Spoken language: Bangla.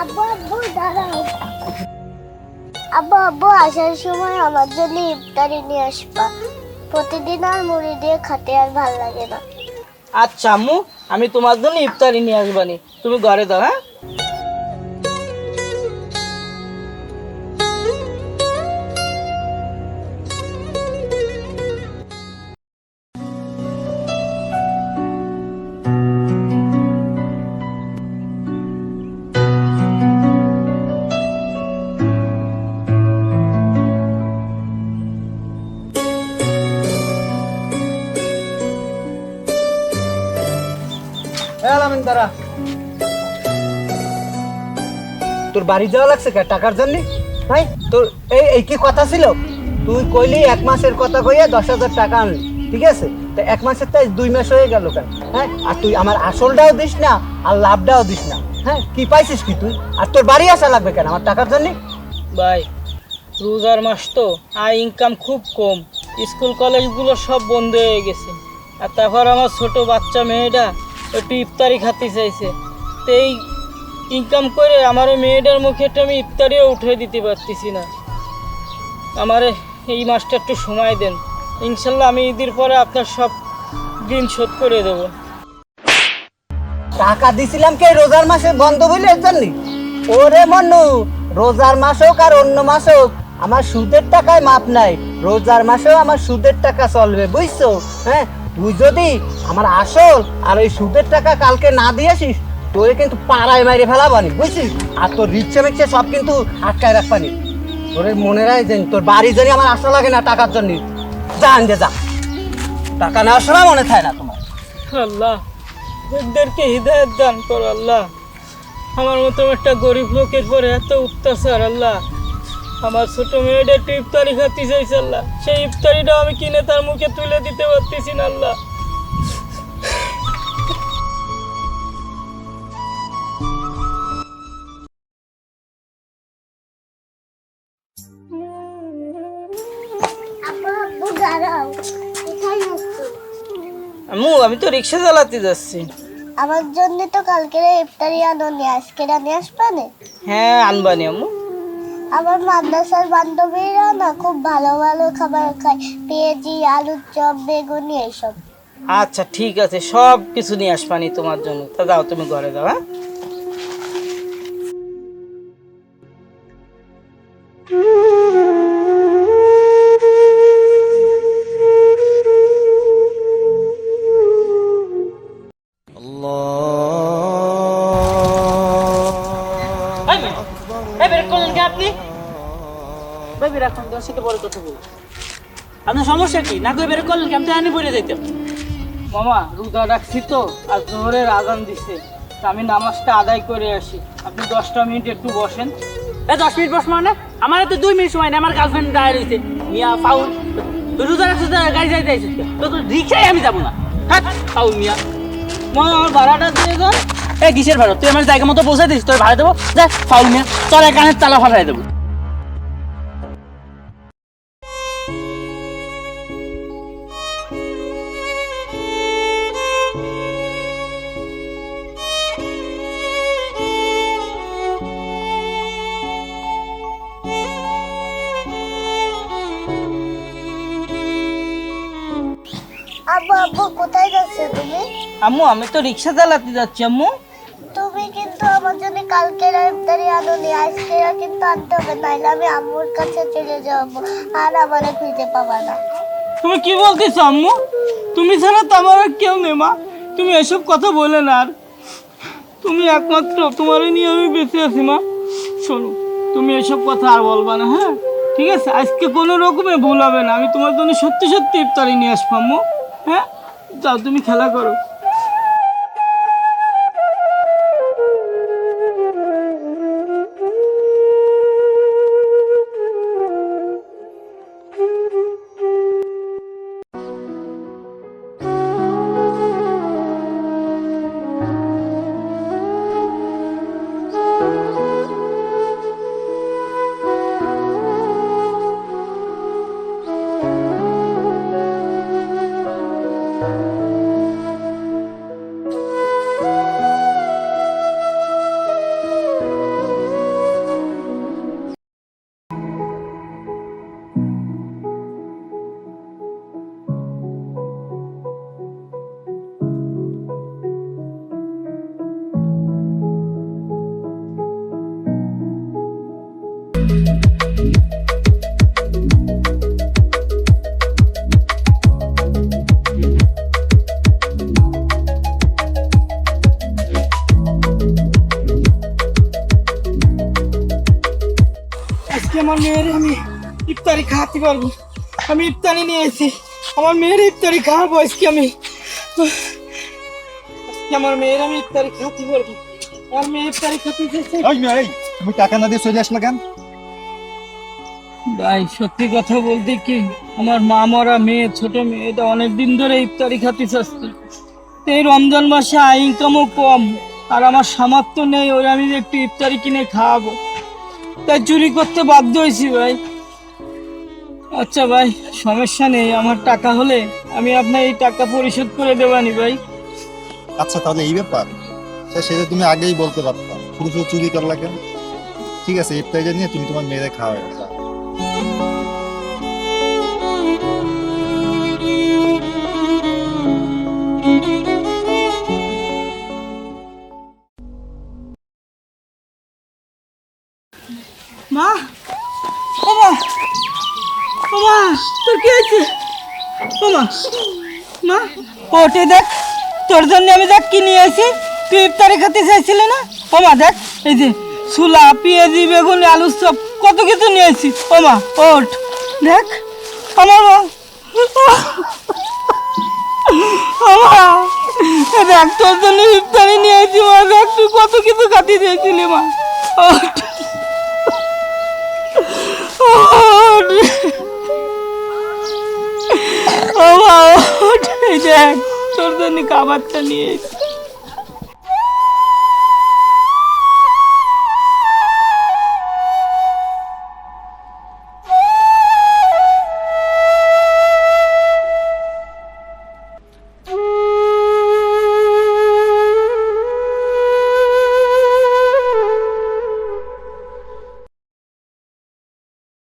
আব্বু আব্বু দাঁড়াও। আব্বু আব্বু আসার সময় আমার জন্য ইফতারি নিয়ে আসবা। প্রতিদিন আর মুড়ি দিয়ে খেতে আর ভাল লাগে না। আচ্ছা আম্মু, আমি তোমার জন্য ইফতারি নিয়ে আসবানি, তুমি ঘরে দাও। হ্যাঁ আলামিন দাঁড়া, তোর বাড়ি যাওয়া লাগছে কে টাকার জন্য? ভাই তোর এই কি কথা ছিল? তুই কইলি 1 মাসের কথা কইয়া 10,000 টাকা আনলি, ঠিক আছে? তো 1 মাসের তাই 2 মাস হয়ে গেল কেন? হ্যাঁ, আর তুই আমার আসলটাও দিস না আর লাভটাও দিস না। হ্যাঁ, কি পাইছিস কি তুই? আর তোর বাড়ি আসা লাগবে কেন আমার টাকার জন্য? ভাই, রোজার মাস তো, আয় ইনকাম খুব কম, স্কুল কলেজগুলো সব বন্ধ হয়ে গেছে। আর তারপর আমার ছোট বাচ্চা মেয়েটা একটু ইফতারি খাতে চাইছে, তো এই ইনকাম করে আমার ওই মেয়েটার মুখে একটু আমি ইফতারিও উঠে দিতে পারতেছি না। আমার এই মাসটা একটু সময় দেন, ইনশাল্লাহ আমি ঈদের পরে আপনার সব ঋণ শোধ করে দেবো। টাকা দিছিলাম কে রোজার মাসে বন্ধ বলে এর জন্য? ওরে মনু, রোজার মাস হোক আর অন্য মাস হোক, আমার সুদের টাকায় মাপ নাই। রোজার মাসেও আমার সুদের টাকা চলবে, বুঝছো? হ্যাঁ, তুই যদি আমার আসল আর ওই সুদের টাকা কালকে না দিয়েছিস, তোরে কিন্তু পাড়ায় মাইরে ফেলাবানি, বুঝছিস? আর তোর রিক্সা মিক্সা সব কিন্তু আটকায় রাখবানি। তোরে মনে রাখ যে তোর বাড়ি জানি আমার আসা লাগে না টাকার জন্য। জান যে যা, টাকা নেওয়ার সময় মনে থাকে না তোমার। আল্লাহ, এদেরকে হৃদায়ত দান করো আল্লাহ। আমার মতো একটা গরিব লোকের পরে এত অত্যাচার আল্লাহ। আমার ছোট মেয়েটা একটু ইফতারি খাতে চাইছে আল্লাহ, সেই ইফতারিটাও আমি কিনে তার মুখে তুলে দিতে পারতেছি না আল্লাহ। আব্বু আব্বু দাঁড়াও, কোথায় যাচ্ছ? আম্মু, আমি তো রিক্সা চালাতে যাচ্ছি। আমার জন্য তো কালকের ইফতারি আনোনি, আজকে নিয়ে আসবা না? হ্যাঁ, আনবানি আম্মু। আমার মাদ্রাসার বান্ধবীরা না খুব ভালো ভালো খাবার খায়, পেঁয়াজি, আলুর চপ, বেগুনি এইসব। আচ্ছা ঠিক আছে, সব কিছু নিয়ে আসবানি তোমার জন্য। তা যাও, তুমি ঘরে যাও। হ্যাঁ আপনি আপনার সমস্যা কি? না করে বের করলেন, আমি তো আনি পড়ে যাইতাম। মামা, রোজা রাখছি তো, আর জোহরের আজান দিচ্ছে, তা আমি নামাজটা আদায় করে আসি। আপনি 10টা মিনিট একটু বসেন। 10 মিনিট বস মানে? আমার তো 2 মিনিট সময় নেই, আমার গার্লফ্রেন্ড দাঁড়িয়ে রয়েছে। মিয়া ফাউল, তুই রোজা রাখছিস, গাড়ি যাইতে আইছিস, তো তোর রিক্সায় আমি যাবো না। হ্যাঁ ফাউল মিয়া। মামা, আমার ভাড়াটা দিয়ে যান। এই কিসের ভাড়া? তুই আমার জায়গা মতো পৌঁছাই দিস, তোর ভাড়া দেবো। যা ফাউল মিয়া, চল কানের তালা ফাটাই দেবো। আব্বু আব্বু কোথায় যাচ্ছ তুমি? আম্মু, আমি তো রিক্সা চালাতে যাচ্ছি। আম্মু, তুমি কিন্তু আমার জন্য কালকের ইফতারি আনোনি, আজকে কিন্তু আনতে হবে, নাইলে আমি আম্মুর কাছে চলে যাবো আর আমার খুঁজে পাবা না। তুমি কি বলতেছো আম্মু? তুমি ছাড়া তো আমার আর কেউ নেই মা। তুমি এসব কথা বলে না, আর তুমি একমাত্র, তোমারই নিয়ে আমি বেঁচে আছি মা। শোনো, তুমি এসব কথা আর বলবা না, হ্যাঁ? ঠিক আছে, আজকে কোনো রকমে ভুল হবে না। আমি তোমার জন্য সত্যি সত্যি ইফতারি নিয়ে আসবো আম্মু। হ্যাঁ, যাও তুমি খেলা করো। আমার মেয়ের আমি ইফতারি খাওয়াতে পারবো। আমি ইফতারি নিয়ে এসেছি, আমার মেয়ের ইফতারি খাওয়াবো আজকে আমি। আজকে আমার মেয়ের আমি ইফতারি খাওয়াতে পারবো। আমার মেয়ে ইফতারি খেতে চাইছে। তুমি টাকা না দিয়ে চলে আসলে কেন? ভাই সত্যি কথা বলতে কি, আমার মা মরা মেয়ে, ছোট মেয়েটা অনেকদিন ধরে ইফতারি খাতে চাচ্ছে। এই রমজান মাসে আয় ইনকামও কম, আর আমার সামর্থ্য নেই ওর আমি একটু ইফতারি কিনে খাওয়াবো, তাই চুরি করতে বাধ্য হয়েছি ভাই। আচ্ছা ভাই, সমস্যা নেই, আমার টাকা হলে আমি আপনার এই টাকা পরিশোধ করে দেবানি ভাই। আচ্ছা তাহলে এই ব্যাপার, সেটা তুমি আগেই বলতে পারতাম, শুধু শুধু চুরি করলা কেন? ঠিক আছে, ইফতারিটা নিয়ে তুমি তোমার মেয়েদের খাওয়া। মা, ও মা, ও মা, তোর কি হয়েছে? ও মা, মা ওটে দেখ, তোর জন্য আমি দেখ কি নিয়ে এসেছি। তুই ইফতারি খেতে চাইছিলি না? ও মা দেখ, এই যে ছোলা, পেঁয়াজি, বেগুন, আলুর চপ, কত কিছু নিয়ে এসেছি। ও মা ওঠ, দেখ আমার মা, ও মা দেখ তোর জন্য ইফতারি নিয়ে এসেছি। মা দেখ তুই কত কিছু খাতে চাইছিলি। মা ওঠ, ও মা ওঠ, এই দেখ তোর জন্য খাবারটা নিয়ে এসেছি।